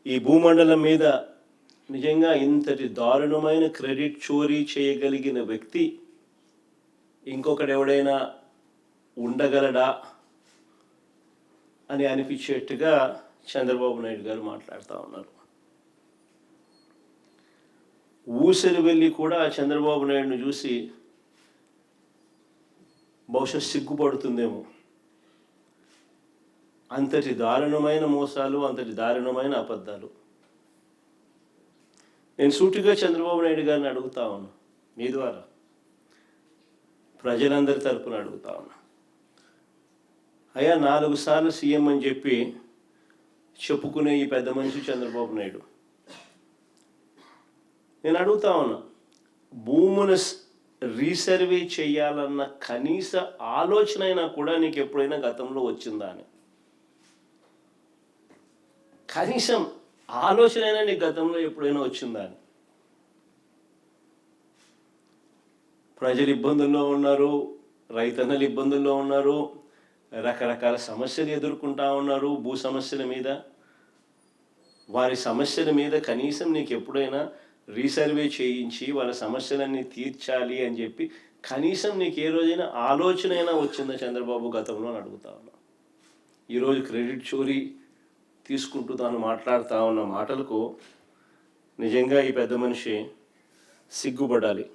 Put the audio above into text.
ఈ భూమండలం మీద నిజంగా ఇంతటి దారుణమైన క్రెడిట్ చోరీ చేయగలిగిన వ్యక్తి ఇంకొకడెవడైనా ఉండగలడా అని అనిపించేట్టుగా చంద్రబాబు నాయుడు గారు మాట్లాడుతూ ఉన్నారు. ఊసరి వెళ్ళి కూడా చంద్రబాబు నాయుడును చూసి బహుశా సిగ్గుపడుతుందేమో. అంతటి దారుణమైన మోసాలు, అంతటి దారుణమైన అబద్ధాలు. నేను సూటిగా చంద్రబాబు నాయుడు గారిని అడుగుతా ఉన్నా, మీ ద్వారా ప్రజలందరి తరపున అడుగుతా ఉన్నా. అయ్యా, 4 సార్లు సీఎం అని చెప్పి చెప్పుకునే ఈ పెద్ద మనిషి చంద్రబాబు నాయుడు, నేను అడుగుతా ఉన్నా, భూమును రీసర్వే చేయాలన్న కనీస ఆలోచన అయినా కూడా నీకు ఎప్పుడైనా గతంలో వచ్చిందా అని? కనీసం ఆలోచన అయినా నీకు గతంలో ఎప్పుడైనా వచ్చిందా అని? ప్రజలు ఇబ్బందుల్లో ఉన్నారు, రైతన్నలు ఇబ్బందుల్లో ఉన్నారు, రకరకాల సమస్యలు ఎదుర్కొంటా ఉన్నారు. భూ సమస్యల మీద, వారి సమస్యల మీద కనీసం నీకు ఎప్పుడైనా రీసర్వే చేయించి వాళ్ళ సమస్యలన్నీ తీర్చాలి అని చెప్పి కనీసం నీకు ఏ రోజైనా ఆలోచన అయినా వచ్చిందా చంద్రబాబు గతంలో అని అడుగుతా ఉన్నా. ఈరోజు క్రెడిట్ చోరీ తీసుకుంటూ తాను మాట్లాడుతూ ఉన్న మాటలకు నిజంగా ఈ పెద్ద మనిషి సిగ్గుపడాలి.